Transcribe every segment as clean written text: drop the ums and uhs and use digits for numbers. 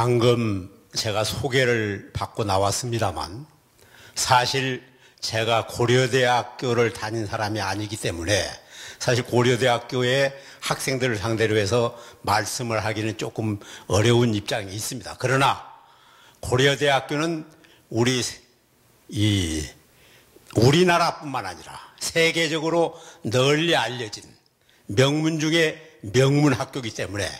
방금 제가 소개를 받고 나왔습니다만 사실 제가 고려대학교를 다닌 사람이 아니기 때문에 사실 고려대학교의 학생들을 상대로 해서 말씀을 하기는 조금 어려운 입장이 있습니다. 그러나 고려대학교는 우리나라뿐만 아니라 세계적으로 널리 알려진 명문 중에 명문 학교이기 때문에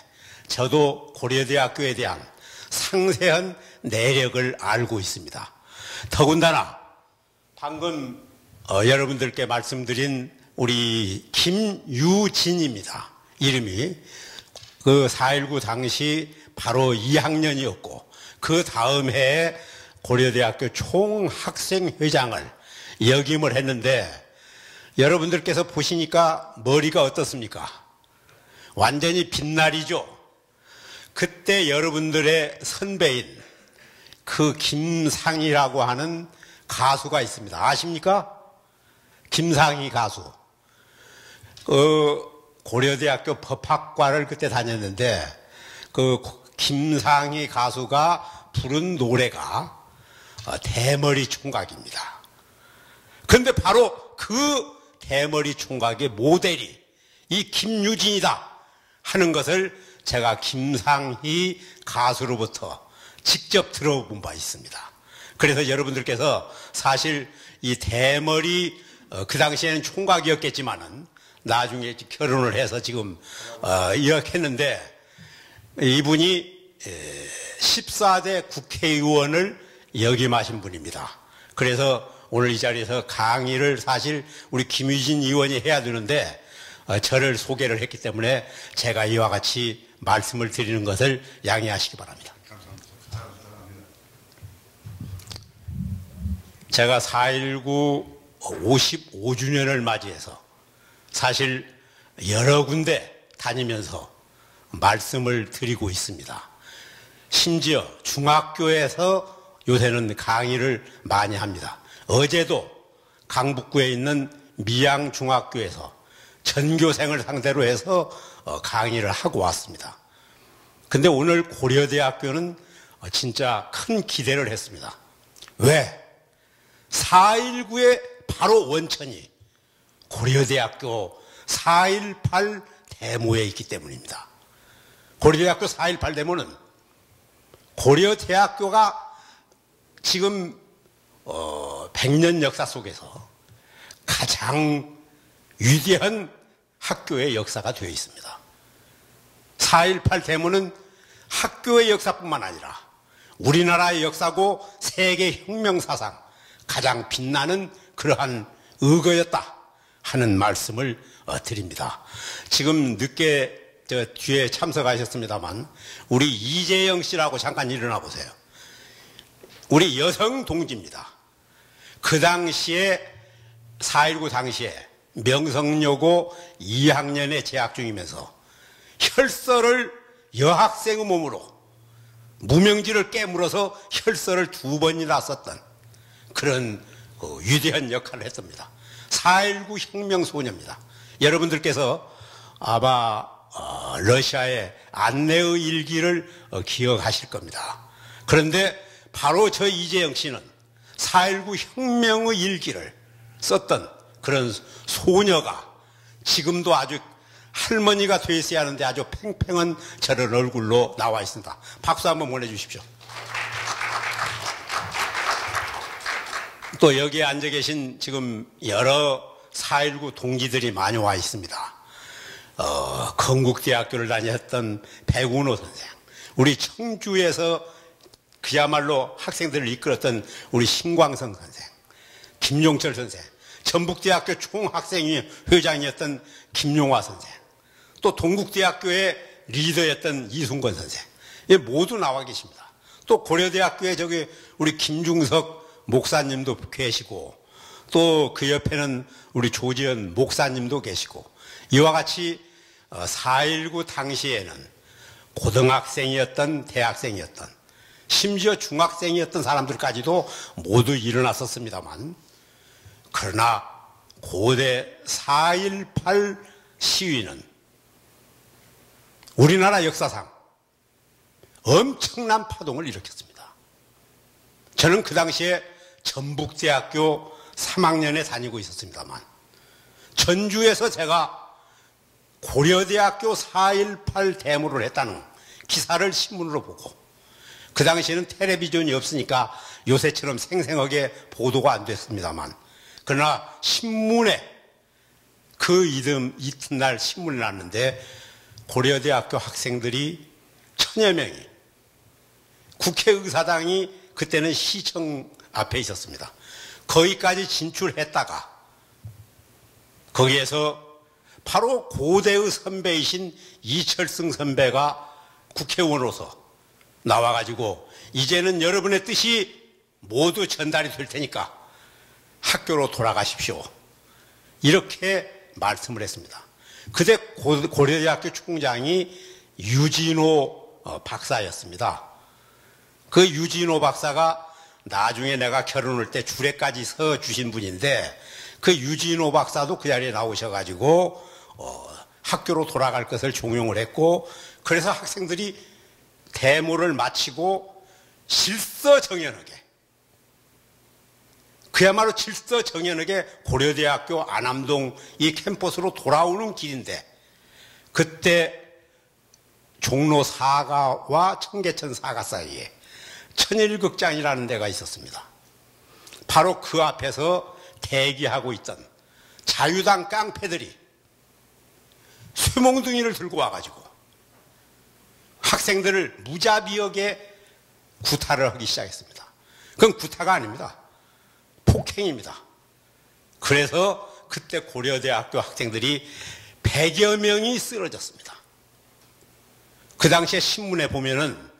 저도 고려대학교에 대한 상세한 내력을 알고 있습니다. 더군다나 방금 여러분들께 말씀드린 우리 김유진입니다. 이름이 그 4.19 당시 바로 2학년이었고 그 다음 해에 고려대학교 총학생회장을 역임을 했는데 여러분들께서 보시니까 머리가 어떻습니까? 완전히 빛나리죠. 그때 여러분들의 선배인 그 김상희라고 하는 가수가 있습니다. 아십니까? 김상희 가수. 고려대학교 법학과를 그때 다녔는데 그 김상희 가수가 부른 노래가 대머리 총각입니다. 그런데 바로 그 대머리 총각의 모델이 이 김유진이다 하는 것을 제가 김상희 가수로부터 직접 들어본 바 있습니다. 그래서 여러분들께서 사실 이 대머리 그 당시에는 총각이었겠지만은 나중에 결혼을 해서 지금 이렇게 했는데 이분이 14대 국회의원을 역임하신 분입니다. 그래서 오늘 이 자리에서 강의를 사실 우리 김유진 의원이 해야 되는데 저를 소개를 했기 때문에 제가 이와 같이 말씀을 드리는 것을 양해하시기 바랍니다. 제가 4.19 55주년을 맞이해서 사실 여러 군데 다니면서 말씀을 드리고 있습니다. 심지어 중학교에서 요새는 강의를 많이 합니다. 어제도 강북구에 있는 미양중학교에서 전교생을 상대로 해서 강의를 하고 왔습니다. 근데 오늘 고려대학교는 진짜 큰 기대를 했습니다. 왜? 4.19의 바로 원천이 고려대학교 4.18 데모에 있기 때문입니다. 고려대학교 4.18 데모는 고려대학교가 지금 100년 역사 속에서 가장 위대한 학교의 역사가 되어 있습니다. 4.18 데모는 학교의 역사뿐만 아니라 우리나라의 역사고 세계 혁명 사상 가장 빛나는 그러한 의거였다 하는 말씀을 드립니다. 지금 늦게 저 뒤에 참석하셨습니다만 우리 이재영 씨라고 잠깐 일어나 보세요. 우리 여성 동지입니다. 그 당시에 4.19 당시에 명성여고 2학년에 재학 중이면서 혈서를 여학생의 몸으로 무명지를 깨물어서 혈서를 2번이나 썼던 그런 위대한 역할을 했습니다. 4.19 혁명 소녀입니다. 여러분들께서 아마 러시아의 안내의 일기를 기억하실 겁니다. 그런데 바로 저 이재영 씨는 4.19 혁명의 일기를 썼던 그런 소녀가 지금도 아주 할머니가 돼 있어야 하는데 아주 팽팽한 저런 얼굴로 나와 있습니다. 박수 한번 보내주십시오. 또 여기에 앉아 계신 지금 여러 4.19 동지들이 많이 와 있습니다. 건국대학교를 다녔던 백운호 선생, 우리 청주에서 그야말로 학생들을 이끌었던 우리 신광성 선생, 김용철 선생, 전북대학교 총학생회장이었던 김용화 선생, 또 동국대학교의 리더였던 이순권 선생, 모두 나와 계십니다. 또 고려대학교에 저기 우리 김중석 목사님도 계시고 또 그 옆에는 우리 조지현 목사님도 계시고 이와 같이 4.19 당시에는 고등학생이었던 대학생이었던 심지어 중학생이었던 사람들까지도 모두 일어났었습니다만 그러나 고대 4.18 시위는 우리나라 역사상 엄청난 파동을 일으켰습니다. 저는 그 당시에 전북대학교 3학년에 다니고 있었습니다만 전주에서 제가 고려대학교 4.18 데모를 했다는 기사를 신문으로 보고, 그 당시에는 텔레비전이 없으니까 요새처럼 생생하게 보도가 안 됐습니다만, 그러나 신문에 그 이튿날 신문이 났는데 고려대학교 학생들이 1000여 명이, 국회의사당이 그때는 시청 앞에 있었습니다. 거기까지 진출했다가 거기에서 바로 고대의 선배이신 이철승 선배가 국회의원으로서 나와가지고 이제는 여러분의 뜻이 모두 전달이 될 테니까 학교로 돌아가십시오, 이렇게 말씀을 했습니다. 그때 고려대학교 총장이 유진호 박사였습니다. 그 유진호 박사가 나중에 내가 결혼할 때 주례까지 서 주신 분인데, 그 유진호 박사도 그 자리에 나오셔가지고 학교로 돌아갈 것을 종용을 했고, 그래서 학생들이 데모를 마치고 질서정연하게, 그야말로 질서정연하게 고려대학교 안암동 이 캠퍼스로 돌아오는 길인데, 그때 종로 사가와 청계천 사가 사이에 천일극장이라는 데가 있었습니다. 바로 그 앞에서 대기하고 있던 자유당 깡패들이 쇠몽둥이를 들고 와가지고 학생들을 무자비하게 구타를 하기 시작했습니다. 그건 구타가 아닙니다. 폭행입니다. 그래서 그때 고려대학교 학생들이 100여 명이 쓰러졌습니다. 그 당시에 신문에 보면은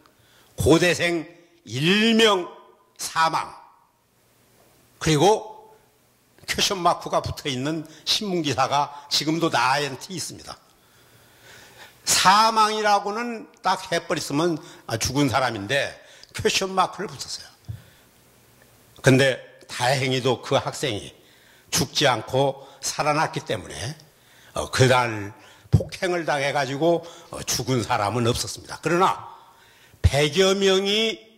고대생 1명 사망, 그리고 퀘션 마크가 붙어있는 신문기사가 지금도 나한테 있습니다. 사망이라고는 딱 해버렸으면 죽은 사람인데 퀘션 마크를 붙였어요. 근데 다행히도 그 학생이 죽지 않고 살아났기 때문에 그날 폭행을 당해가지고 죽은 사람은 없었습니다. 그러나 100여 명이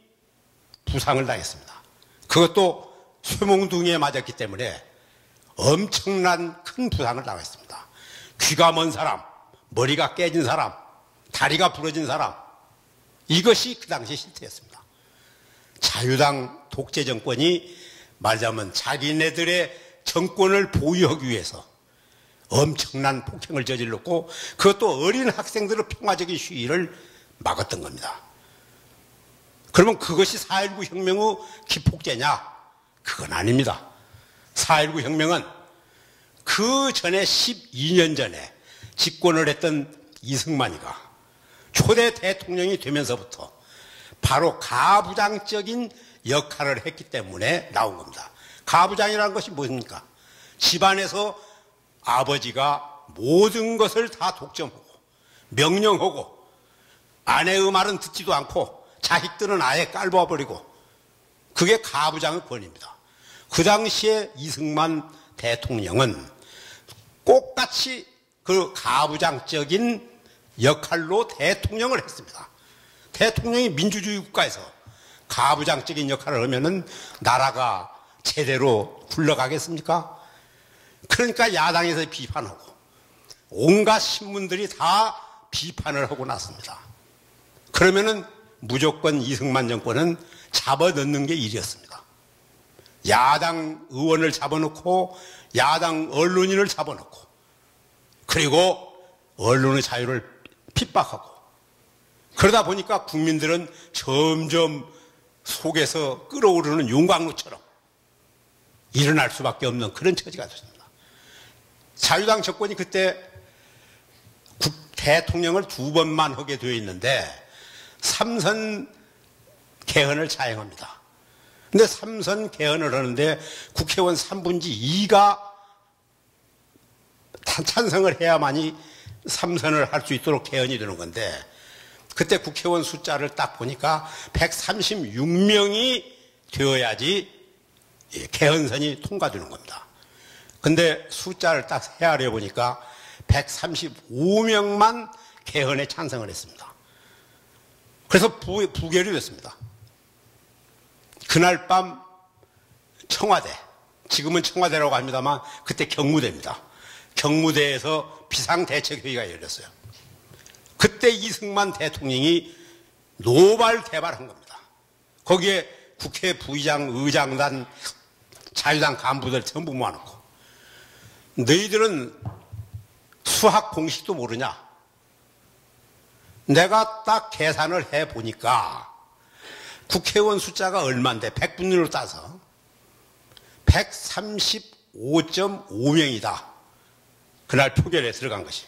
부상을 당했습니다. 그것도 쇠몽둥이에 맞았기 때문에 엄청난 큰 부상을 당했습니다. 귀가 먼 사람, 머리가 깨진 사람, 다리가 부러진 사람, 이것이 그 당시 실태였습니다. 자유당 독재 정권이 말하자면 자기네들의 정권을 보유하기 위해서 엄청난 폭행을 저질렀고, 그것도 어린 학생들의 평화적인 시위를 막았던 겁니다. 그러면 그것이 4.19 혁명의 기폭제냐? 그건 아닙니다. 4.19 혁명은 그 전에 12년 전에 집권을 했던 이승만이가 초대 대통령이 되면서부터 바로 가부장적인 역할을 했기 때문에 나온 겁니다. 가부장이라는 것이 무엇입니까? 집안에서 아버지가 모든 것을 다 독점하고 명령하고 아내의 말은 듣지도 않고 자식들은 아예 깔봐버리고, 그게 가부장의 권위입니다. 그 당시에 이승만 대통령은 똑같이 그 가부장적인 역할로 대통령을 했습니다. 대통령이 민주주의 국가에서 가부장적인 역할을 하면은 나라가 제대로 굴러가겠습니까? 그러니까 야당에서 비판하고 온갖 신문들이 다 비판을 하고 났습니다. 그러면은 무조건 이승만 정권은 잡아넣는 게 일이었습니다. 야당 의원을 잡아놓고 야당 언론인을 잡아놓고, 그리고 언론의 자유를 핍박하고, 그러다 보니까 국민들은 점점 속에서 끓어오르는 용광로처럼 일어날 수밖에 없는 그런 처지가 됐습니다. 자유당 정권이 그때 대통령을 2번만 하게 되어 있는데 3선 개헌을 자행합니다. 근데 3선 개헌을 하는데 국회의원 3분의 2가 찬성을 해야만이 3선을 할 수 있도록 개헌이 되는 건데, 그때 국회의원 숫자를 딱 보니까 136명이 되어야지 개헌선이 통과되는 겁니다. 근데 숫자를 딱 헤아려 보니까 135명만 개헌에 찬성을 했습니다. 그래서 부결이 됐습니다. 그날 밤 청와대, 지금은 청와대라고 합니다만 그때 경무대입니다. 경무대에서 비상대책회의가 열렸어요. 그때 이승만 대통령이 노발대발한 겁니다. 거기에 국회 부의장, 의장단, 자유당 간부들 전부 모아놓고 너희들은 수학 공식도 모르냐? 내가 딱 계산을 해보니까 국회의원 숫자가 얼마인데 100분으로 따서 135.5명이다. 그날 표결에 들어간 것이.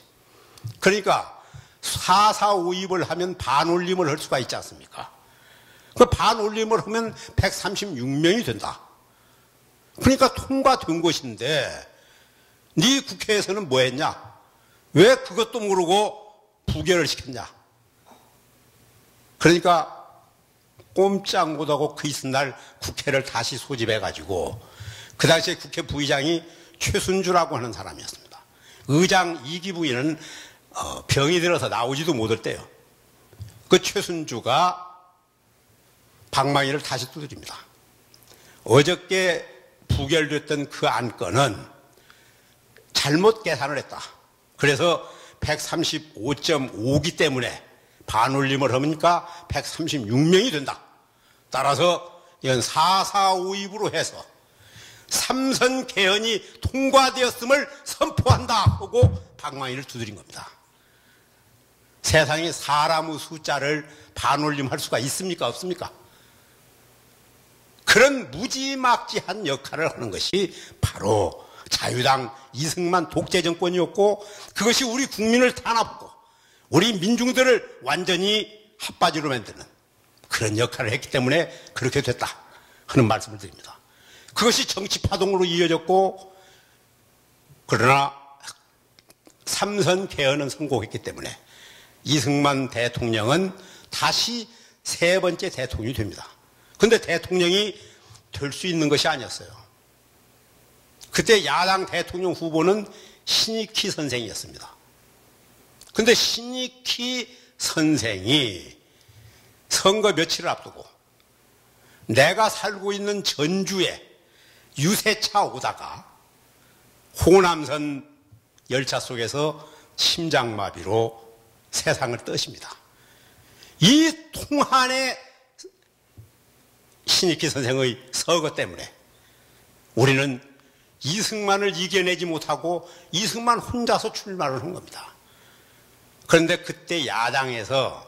그러니까 4.4.5입을 하면 반올림을 할 수가 있지 않습니까? 그 반올림을 하면 136명이 된다. 그러니까 통과된 것인데 네 국회에서는 뭐 했냐? 왜 그것도 모르고 부결을 시켰냐? 그러니까 꼼짝 못하고 그 이튿날 국회를 다시 소집해가지고 그 당시에 국회 부의장이 최순주라고 하는 사람이었습니다. 의장 2기 부인은 병이 들어서 나오지도 못할 때요. 그 최순주가 방망이를 다시 두드립니다. 어저께 부결됐던 그 안건은 잘못 계산을 했다. 그래서 135.5기 때문에 반올림을 하니까 136명이 된다. 따라서 이건 4.4.5입으로 해서 삼선 개헌이 통과되었음을 선포한다 하고 방망이를 두드린 겁니다. 세상에 사람의 숫자를 반올림할 수가 있습니까? 없습니까? 그런 무지막지한 역할을 하는 것이 바로 자유당 이승만 독재 정권이었고 그것이 우리 국민을 탄압하고 우리 민중들을 완전히 핫바지로 만드는 그런 역할을 했기 때문에 그렇게 됐다 하는 말씀을 드립니다. 그것이 정치 파동으로 이어졌고 그러나 삼선 개헌은 성공했기 때문에 이승만 대통령은 다시 세 번째 대통령이 됩니다. 그런데 대통령이 될 수 있는 것이 아니었어요. 그때 야당 대통령 후보는 신익희 선생이었습니다. 그런데 신익희 선생이 선거 며칠을 앞두고 내가 살고 있는 전주에 유세차 오다가 호남선 열차 속에서 심장마비로 세상을 떠십니다. 이 통한의 신익희 선생의 서거 때문에 우리는 이승만을 이겨내지 못하고 이승만 혼자서 출마를 한 겁니다. 그런데 그때 야당에서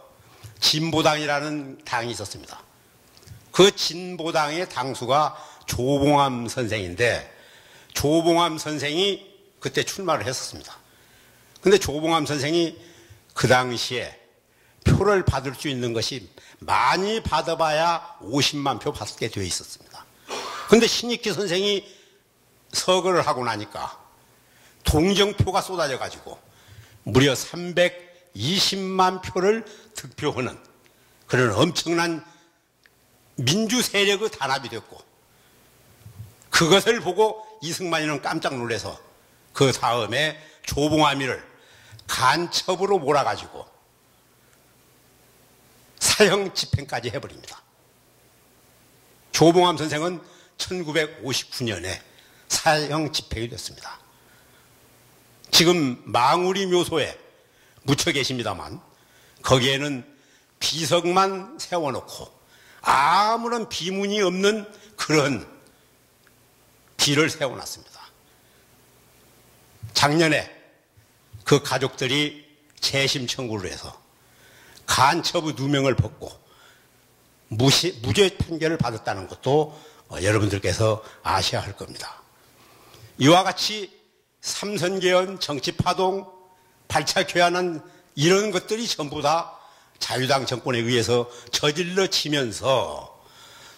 진보당이라는 당이 있었습니다. 그 진보당의 당수가 조봉암 선생인데 조봉암 선생이 그때 출마를 했었습니다. 그런데 조봉암 선생이 그 당시에 표를 받을 수 있는 것이 많이 받아봐야 50만 표 받게 되어 있었습니다. 그런데 신익희 선생이 서거를 하고 나니까 동정표가 쏟아져 가지고 무려 320만 표를 득표하는 그런 엄청난 민주 세력의 단합이 됐고 그것을 보고 이승만이는 깜짝 놀라서 그 다음에 조봉암이를 간첩으로 몰아가지고 사형 집행까지 해버립니다. 조봉암 선생은 1959년에 사형 집행이 됐습니다. 지금 망우리 묘소에 묻혀 계십니다만 거기에는 비석만 세워놓고 아무런 비문이 없는 그런 길을 세워놨습니다. 작년에 그 가족들이 재심 청구를 해서 간첩의 누명을 벗고 무죄 판결을 받았다는 것도 여러분들께서 아셔야 할 겁니다. 이와 같이 삼선개헌, 정치파동, 발차 교환은 이런 것들이 전부 다 자유당 정권에 의해서 저질러지면서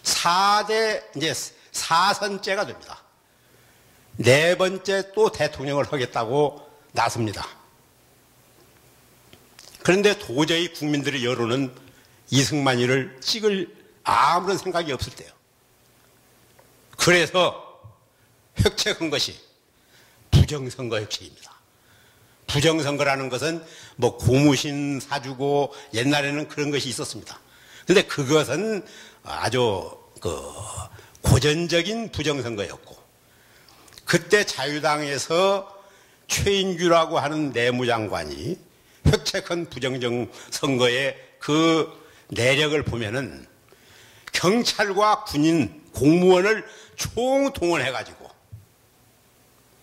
4선째가 됩니다. 네 번째 또 대통령을 하겠다고 나섭니다. 그런데 도저히 국민들의 여론은 이승만이를 찍을 아무런 생각이 없을 때요. 그래서 획책한 것이 부정선거 획책입니다. 부정선거라는 것은 뭐 고무신 사주고 옛날에는 그런 것이 있었습니다. 근데 그것은 아주 고전적인 부정선거였고, 그때 자유당에서 최인규라고 하는 내무장관이 획책한 부정선거의 그 내력을 보면은 경찰과 군인, 공무원을 총동원해가지고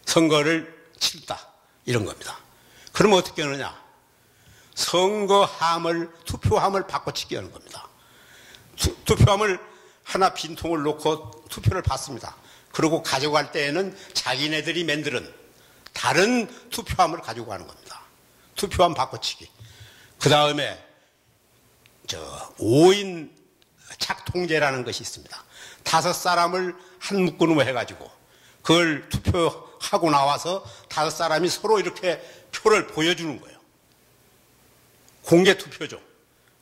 선거를 치렀다, 이런 겁니다. 그러면 어떻게 하느냐? 선거함을, 투표함을 바꿔치기 하는 겁니다. 투표함을 하나 빈통을 놓고 투표를 받습니다. 그리고 가져갈 때에는 자기네들이 만드는 다른 투표함을 가지고 가는 겁니다. 투표함 바꿔치기. 그 다음에 5인 착통제라는 것이 있습니다. 5사람을 한 묶음으로 해가지고 그걸 투표하고 나와서 5사람이 서로 이렇게 표를 보여주는 거예요. 공개 투표죠.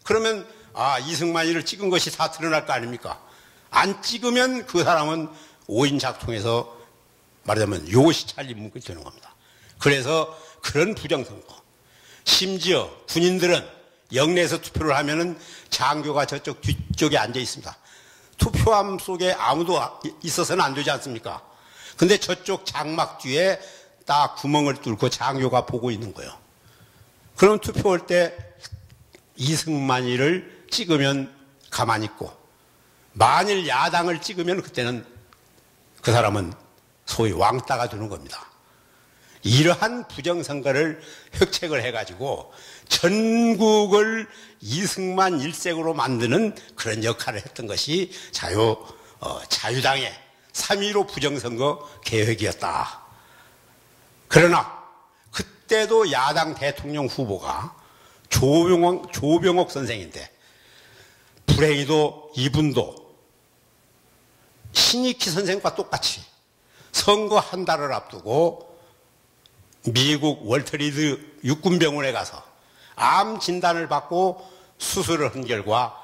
그러면 이승만이를 찍은 것이 다 드러날 거 아닙니까? 안 찍으면 그 사람은 5인 작통해서 말하자면 요시 찰린 문구이 되는 겁니다. 그래서 그런 부정선거. 심지어 군인들은 영내에서 투표를 하면은 장교가 저쪽 뒤쪽에 앉아 있습니다. 투표함 속에 아무도 있어서는 안 되지 않습니까? 근데 저쪽 장막 뒤에 딱 구멍을 뚫고 장교가 보고 있는 거예요. 그럼 투표할 때 이승만이를 찍으면 가만히 있고, 만일 야당을 찍으면 그때는 그 사람은 소위 왕따가 되는 겁니다. 이러한 부정선거를 획책을 해가지고 전국을 이승만 일색으로 만드는 그런 역할을 했던 것이 자유당의 3.15 부정선거 계획이었다. 그러나 그때도 야당 대통령 후보가 조병옥 선생인데, 불행히도 이분도 신익희 선생과 똑같이 선거 한 달을 앞두고 미국 월트리드 육군병원에 가서 암 진단을 받고 수술을 한 결과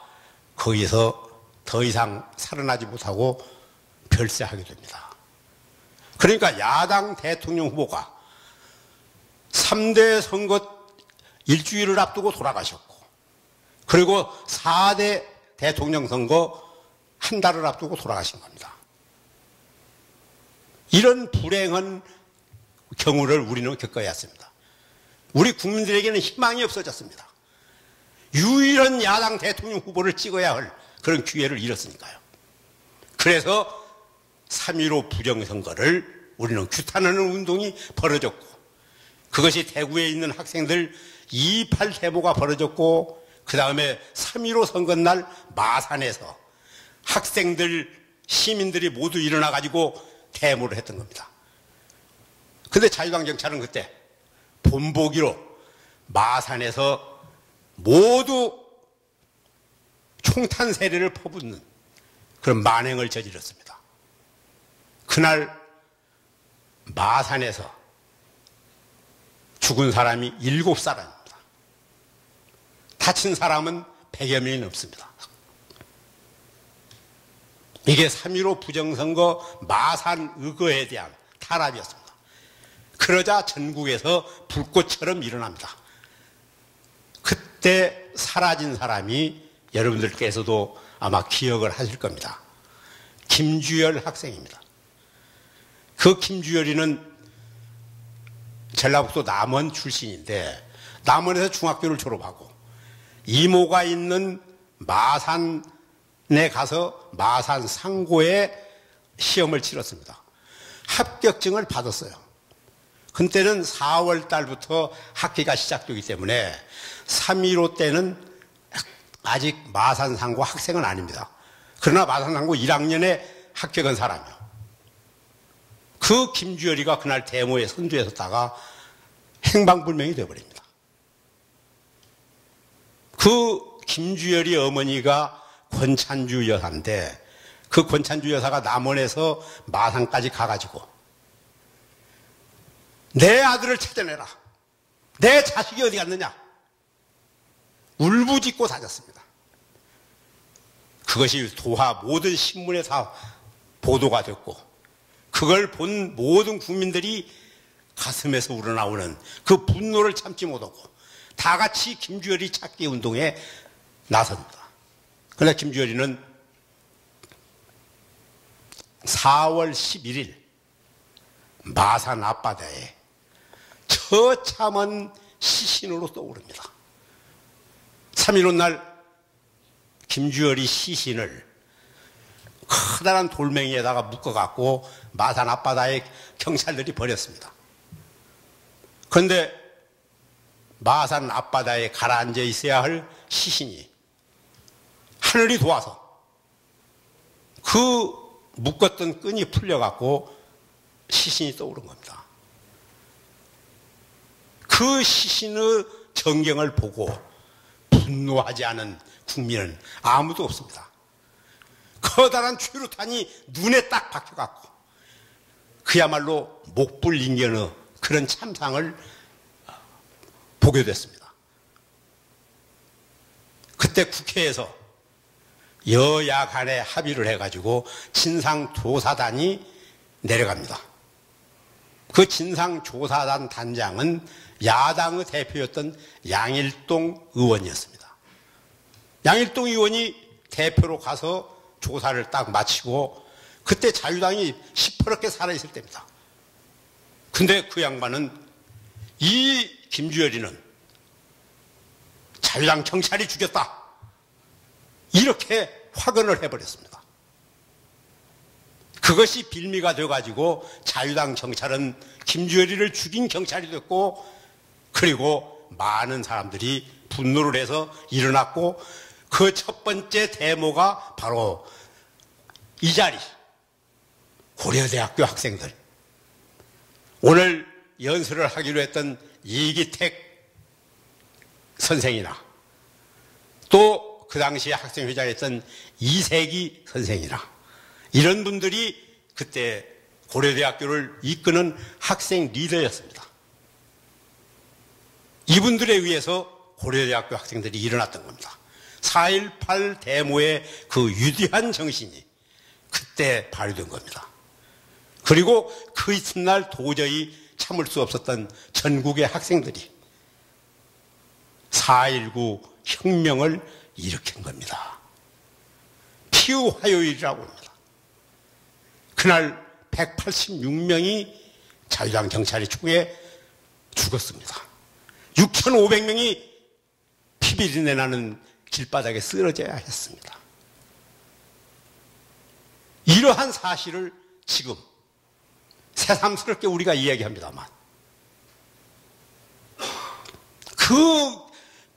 거기서 더 이상 살아나지 못하고 별세하게 됩니다. 그러니까 야당 대통령 후보가 3대 선거 일주일을 앞두고 돌아가셨고, 그리고 4대 대통령 선거 한 달을 앞두고 돌아가신 겁니다. 이런 불행한 경우를 우리는 겪어야 했습니다. 우리 국민들에게는 희망이 없어졌습니다. 유일한 야당 대통령 후보를 찍어야 할 그런 기회를 잃었으니까요. 그래서 3.15 부정선거를 우리는 규탄하는 운동이 벌어졌고, 그것이 대구에 있는 학생들 2.28 데모가 벌어졌고, 그 다음에 3.15 선거날 마산에서 학생들, 시민들이 모두 일어나가지고 데모를 했던 겁니다. 근데 자유당 경찰은 그때 본보기로 마산에서 모두 총탄 세례를 퍼붓는 그런 만행을 저질렀습니다. 그날 마산에서 죽은 사람이 7사람입니다. 다친 사람은 100여 명이 넘습니다. 이게 3.15 부정선거 마산 의거에 대한 탄압이었습니다. 그러자 전국에서 불꽃처럼 일어납니다. 그때 사라진 사람이 여러분들께서도 아마 기억을 하실 겁니다. 김주열 학생입니다. 그 김주열이는 전라북도 남원 출신인데, 남원에서 중학교를 졸업하고 이모가 있는 마산에 가서 마산 상고에 시험을 치렀습니다. 합격증을 받았어요. 그때는 4월 달부터 학기가 시작되기 때문에 3.15 때는 아직 마산상고 학생은 아닙니다. 그러나 마산상고 1학년에 합격한 사람이요. 그 김주열이가 그날 데모에 선두에 섰다가 행방불명이 되어버립니다. 그 김주열이 어머니가 권찬주 여사인데, 그 권찬주 여사가 남원에서 마산까지 가가지고 내 아들을 찾아내라, 내 자식이 어디 갔느냐, 울부짖고 다녔습니다. 그것이 도하 모든 신문에 다 보도가 됐고, 그걸 본 모든 국민들이 가슴에서 우러나오는 그 분노를 참지 못하고 다 같이 김주열이 찾기 운동에 나섭니다. 그러나 김주열이는 4월 11일 마산 앞바다에 처참한 시신으로 떠오릅니다. 3.15 날 김주열이 시신을 커다란 돌멩이에다가 묶어갖고 마산 앞바다에 경찰들이 버렸습니다. 그런데 마산 앞바다에 가라앉아 있어야 할 시신이 하늘이 도와서 그 묶었던 끈이 풀려갖고 시신이 떠오른 겁니다. 그 시신의 전경을 보고 분노하지 않은 국민은 아무도 없습니다. 커다란 최루탄이 눈에 딱 박혀갖고 그야말로 목불인견의 그런 참상을 보게 됐습니다. 그때 국회에서 여야 간에 합의를 해가지고 진상조사단이 내려갑니다. 그 진상조사단 단장은 야당의 대표였던 양일동 의원이었습니다. 양일동 의원이 대표로 가서 조사를 딱 마치고 그때 자유당이 시퍼렇게 살아있을 때입니다. 근데 그 양반은 이 김주열이는 자유당 경찰이 죽였다, 이렇게 확언을 해버렸습니다. 그것이 빌미가 돼가지고 자유당 경찰은 김주열이를 죽인 경찰이 됐고, 그리고 많은 사람들이 분노를 해서 일어났고, 그 첫 번째 데모가 바로 이 자리 고려대학교 학생들, 오늘 연설을 하기로 했던 이기택 선생이나 또 그 당시에 학생회장이었던 이세기 선생이나 이런 분들이 그때 고려대학교를 이끄는 학생 리더였습니다. 이분들에 의해서 고려대학교 학생들이 일어났던 겁니다. 4.18 데모의 그 위대한 정신이 그때 발휘된 겁니다. 그리고 그 이튿날 도저히 참을 수 없었던 전국의 학생들이 4.19 혁명을 일으킨 겁니다. 피우 화요일이라고 합니다. 그날 186명이 자유당 경찰의 총에 죽었습니다. 6,500명이 피비린내 나는 길바닥에 쓰러져야 했습니다. 이러한 사실을 지금 새삼스럽게 우리가 이야기합니다만, 그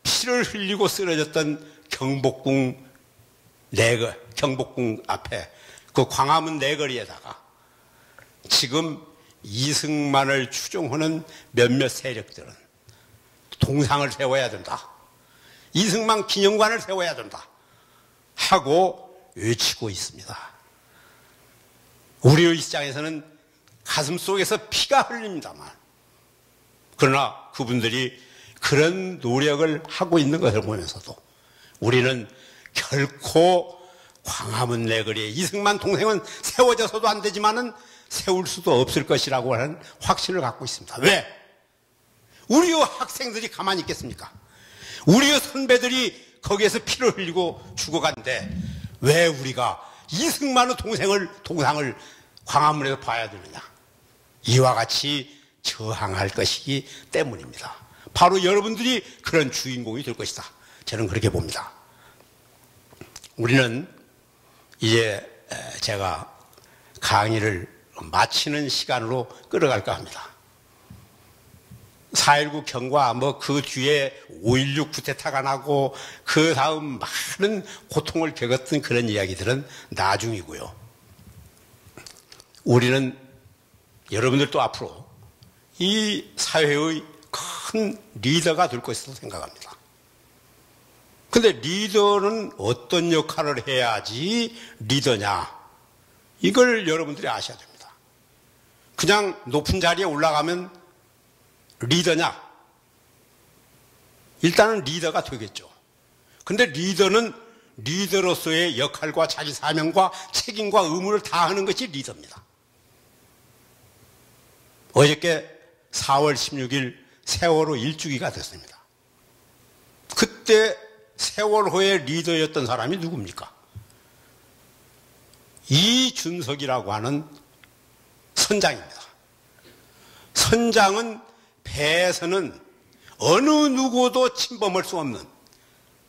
피를 흘리고 쓰러졌던 경복궁 앞에 그 광화문 내거리에다가 지금 이승만을 추종하는 몇몇 세력들은 동상을 세워야 된다, 이승만 기념관을 세워야 된다 하고 외치고 있습니다. 우리의 입장에서는 가슴 속에서 피가 흘립니다만, 그러나 그분들이 그런 노력을 하고 있는 것을 보면서도 우리는 결코 광화문 내거리에 이승만 동상은 세워져서도 안 되지만은 세울 수도 없을 것이라고 하는 확신을 갖고 있습니다. 왜? 우리의 학생들이 가만히 있겠습니까? 우리의 선배들이 거기에서 피를 흘리고 죽어간데 왜 우리가 이승만의 동상을 광화문에서 봐야 되느냐? 이와 같이 저항할 것이기 때문입니다. 바로 여러분들이 그런 주인공이 될 것이다, 저는 그렇게 봅니다. 우리는 이제 제가 강의를 마치는 시간으로 끌어갈까 합니다. 4.19 경과, 그 뒤에 5.16 쿠데타가 나고 그 다음 많은 고통을 겪었던 그런 이야기들은 나중이고요. 우리는 여러분들도 앞으로 이 사회의 큰 리더가 될 것이라고 생각합니다. 근데 리더는 어떤 역할을 해야지 리더냐, 이걸 여러분들이 아셔야 됩니다. 그냥 높은 자리에 올라가면 리더냐? 일단은 리더가 되겠죠. 근데 리더는 리더로서의 역할과 자기 사명과 책임과 의무를 다하는 것이 리더입니다. 어저께 4월 16일 세월호 1주기가 됐습니다. 그때 세월호의 리더였던 사람이 누굽니까? 이준석이라고 하는 선장입니다. 선장은 배에서는 어느 누구도 침범할 수 없는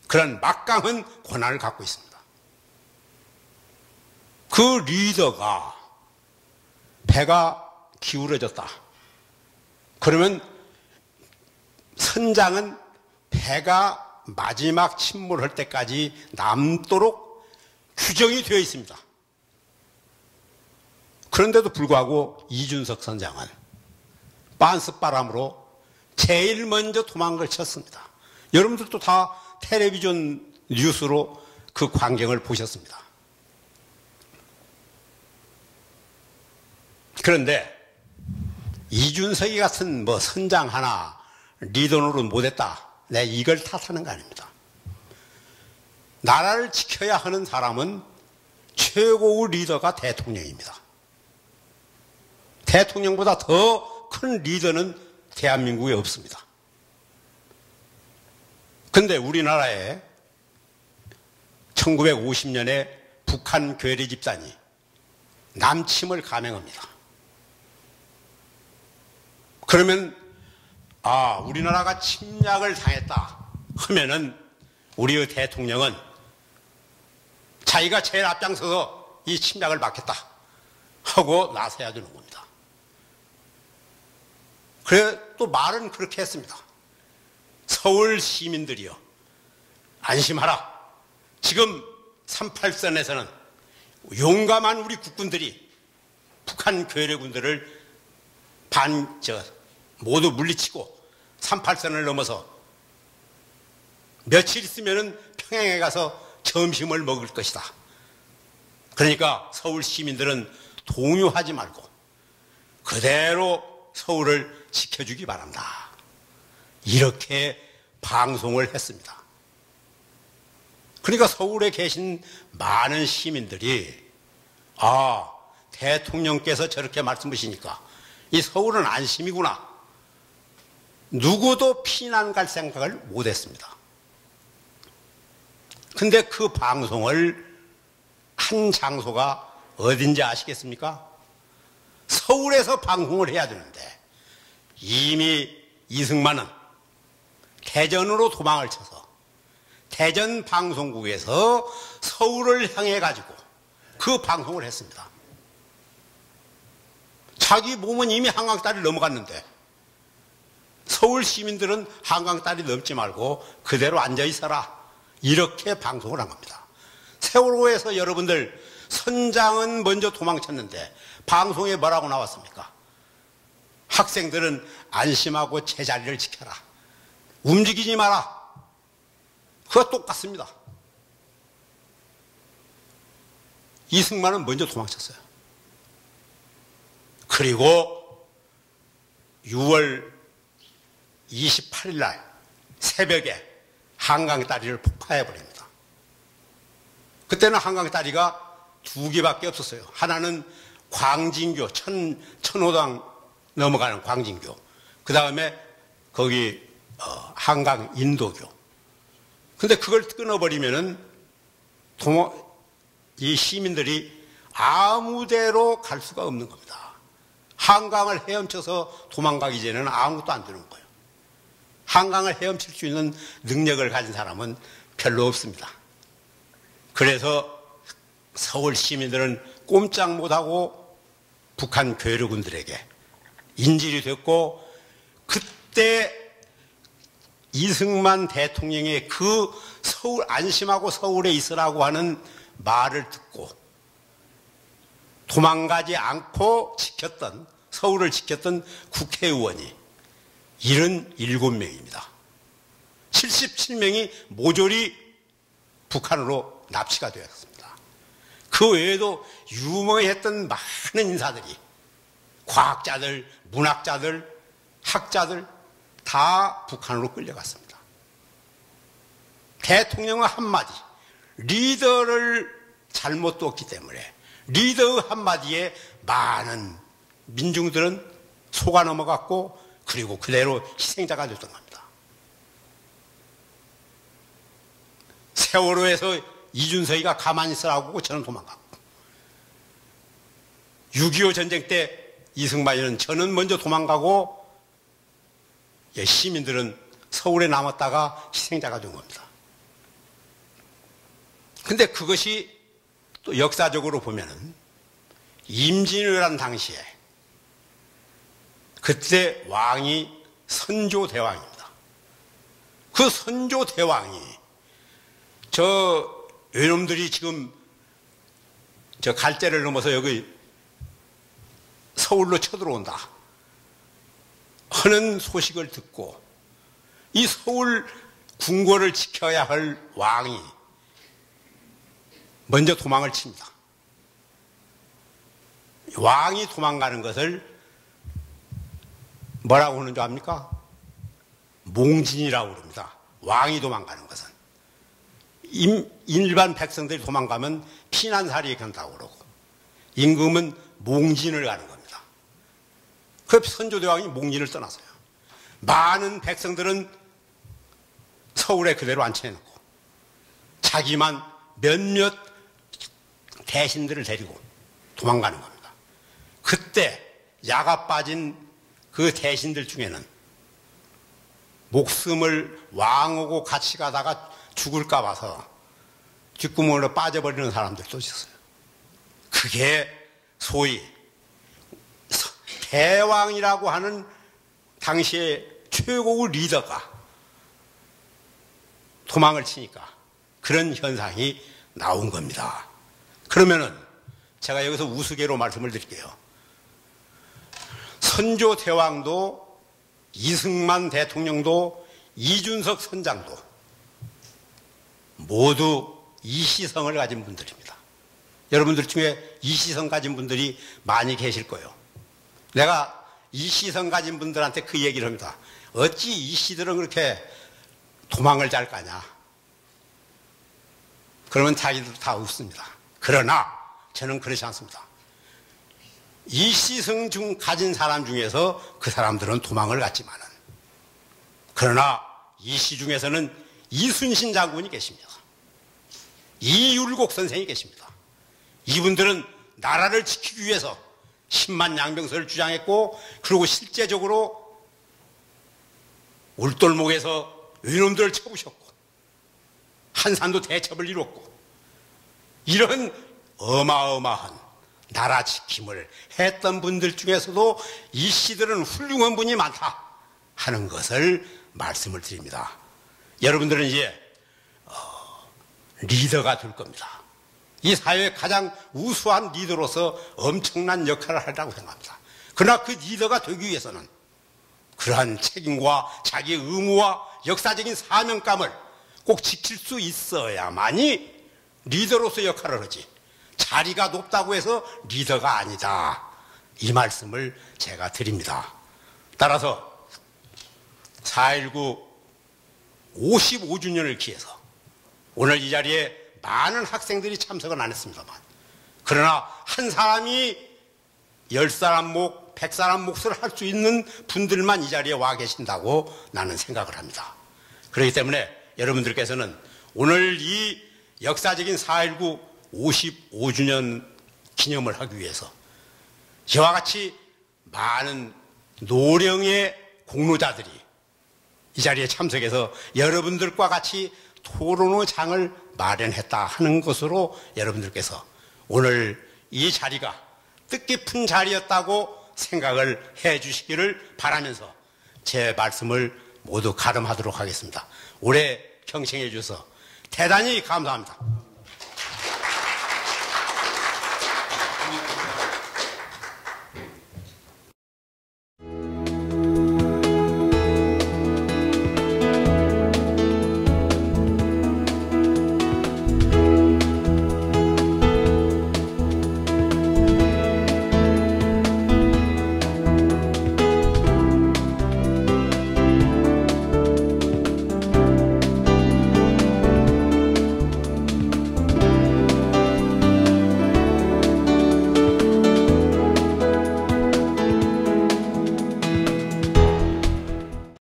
그런 막강한 권한을 갖고 있습니다. 그 리더가 배가 기울어졌다. 그러면 선장은 배가 마지막 침몰할 때까지 남도록 규정이 되어 있습니다. 그런데도 불구하고 이준석 선장은 빤스바람으로 제일 먼저 도망을 쳤습니다. 여러분들도 다 텔레비전 뉴스로 그 광경을 보셨습니다. 그런데 이준석이 같은 뭐 선장 하나 리더 노릇 못했다. 내 이걸 탓하는 거 아닙니다. 나라를 지켜야 하는 사람은 최고의 리더가 대통령입니다. 대통령보다 더 큰 리더는 대한민국에 없습니다. 그런데 우리나라에 1950년에 북한 괴뢰 집단이 남침을 감행합니다. 그러면 우리나라가 침략을 당했다 하면은 우리의 대통령은 자기가 제일 앞장서서 이 침략을 막겠다 하고 나서야 되는 겁니다. 그래 또 말은 그렇게 했습니다. 서울 시민들이여 안심하라. 지금 38선에서는 용감한 우리 국군들이 북한 괴뢰군들을 모두 물리치고 38선을 넘어서 며칠 있으면 평양에 가서 점심을 먹을 것이다. 그러니까 서울 시민들은 동요하지 말고 그대로 서울을 지켜주기 바란다. 이렇게 방송을 했습니다. 그러니까 서울에 계신 많은 시민들이 대통령께서 저렇게 말씀하시니까 이 서울은 안심이구나. 누구도 피난 갈 생각을 못했습니다. 근데 그 방송을 한 장소가 어딘지 아시겠습니까? 서울에서 방송을 해야 되는데 이미 이승만은 대전으로 도망을 쳐서 대전 방송국에서 서울을 향해 가지고 그 방송을 했습니다. 자기 몸은 이미 한강다리를 넘어갔는데 서울 시민들은 한강다리 넘지 말고 그대로 앉아 있어라. 이렇게 방송을 한 겁니다. 세월호에서 여러분들 선장은 먼저 도망쳤는데 방송에 뭐라고 나왔습니까? 학생들은 안심하고 제자리를 지켜라. 움직이지 마라. 그거 똑같습니다. 이승만은 먼저 도망쳤어요. 그리고 6월 28일 날 새벽에 한강다리를 폭파해버립니다. 그때는 한강다리가 두 개밖에 없었어요. 하나는 광진교, 천호당 넘어가는 광진교. 그 다음에 거기 한강 인도교. 근데 그걸 끊어버리면은 이 시민들이 아무데로 갈 수가 없는 겁니다. 한강을 헤엄쳐서 도망가기 전에는 아무것도 안 되는 거예요. 한강을 헤엄칠 수 있는 능력을 가진 사람은 별로 없습니다. 그래서 서울 시민들은 꼼짝 못하고 북한 괴뢰군들에게 인질이 됐고, 그때 이승만 대통령의 그 서울 안심하고 서울에 있으라고 하는 말을 듣고 도망가지 않고 서울을 지켰던 국회의원이 77명입니다. 77명이 모조리 북한으로 납치가 되었습니다. 그 외에도 유명했던 많은 인사들이, 과학자들, 문학자들, 학자들 다 북한으로 끌려갔습니다. 대통령의 한마디, 리더를 잘못 뒀기 때문에 리더의 한마디에 많은 민중들은 속아 넘어갔고, 그리고 그대로 희생자가 됐던 겁니다. 세월호에서 이준석이가 가만히 있으라고 저는 도망갔고, 6.25 전쟁 때 이승만이는 저는 먼저 도망가고 시민들은 서울에 남았다가 희생자가 된 겁니다. 근데 그것이 또 역사적으로 보면은 임진왜란 당시에 그때 왕이 선조대왕입니다. 그 선조대왕이 저 외놈들이 지금 저 갈대를 넘어서 여기 서울로 쳐들어온다 하는 소식을 듣고 이 서울 궁궐을 지켜야 할 왕이 먼저 도망을 칩니다. 왕이 도망가는 것을 뭐라고 하는 줄 압니까? 몽진이라고 그럽니다. 왕이 도망가는 것은. 일반 백성들이 도망가면 피난살이에 간다고 그러고, 임금은 몽진을 가는 겁니다. 그 선조대왕이 몽진을 떠나서요. 많은 백성들은 서울에 그대로 앉혀놓고 자기만 몇몇 대신들을 데리고 도망가는 겁니다. 그때 야가 빠진 그 대신들 중에는 목숨을 왕하고 같이 가다가 죽을까 봐서 뒷구멍으로 빠져버리는 사람들도 있었어요. 그게 소위 대왕이라고 하는 당시의 최고의 리더가 도망을 치니까 그런 현상이 나온 겁니다. 그러면은 제가 여기서 우스개로 말씀을 드릴게요. 선조대왕도 이승만 대통령도 이준석 선장도 모두 이시성을 가진 분들입니다. 여러분들 중에 이시성 가진 분들이 많이 계실 거예요. 내가 이시성 가진 분들한테 그 얘기를 합니다. 어찌 이씨들은 그렇게 도망을 잘 가냐. 그러면 자기들도 다 웃습니다. 그러나 저는 그렇지 않습니다. 이시성 중 가진 사람 중에서 그 사람들은 도망을 갔지만은, 그러나 이씨 중에서는 이순신 장군이 계십니다. 이율곡 선생이 계십니다. 이분들은 나라를 지키기 위해서 10만 양병설을 주장했고, 그리고 실제적으로 울돌목에서 외놈들을 쳐부셨고 한산도 대첩을 이뤘고, 이런 어마어마한 나라 지킴을 했던 분들 중에서도 이 씨들은 훌륭한 분이 많다 하는 것을 말씀을 드립니다. 여러분들은 이제 리더가 될 겁니다. 이 사회의 가장 우수한 리더로서 엄청난 역할을 하려고 생각합니다. 그러나 그 리더가 되기 위해서는 그러한 책임과 자기의 의무와 역사적인 사명감을 꼭 지킬 수 있어야만이 리더로서 역할을 하지, 자리가 높다고 해서 리더가 아니다, 이 말씀을 제가 드립니다. 따라서 4.19 55주년을 기해서 오늘 이 자리에 많은 학생들이 참석은 안 했습니다만, 그러나 한 사람이 10사람 목, 100사람 몫을 할 수 있는 분들만 이 자리에 와 계신다고 나는 생각을 합니다. 그렇기 때문에 여러분들께서는 오늘 이 역사적인 4.19 55주년 기념을 하기 위해서 저와 같이 많은 노령의 공로자들이 이 자리에 참석해서 여러분들과 같이 토론의 장을 마련했다 하는 것으로 여러분들께서 오늘 이 자리가 뜻깊은 자리였다고 생각을 해 주시기를 바라면서 제 말씀을 모두 가름하도록 하겠습니다. 오래 경청해 주셔서 대단히 감사합니다.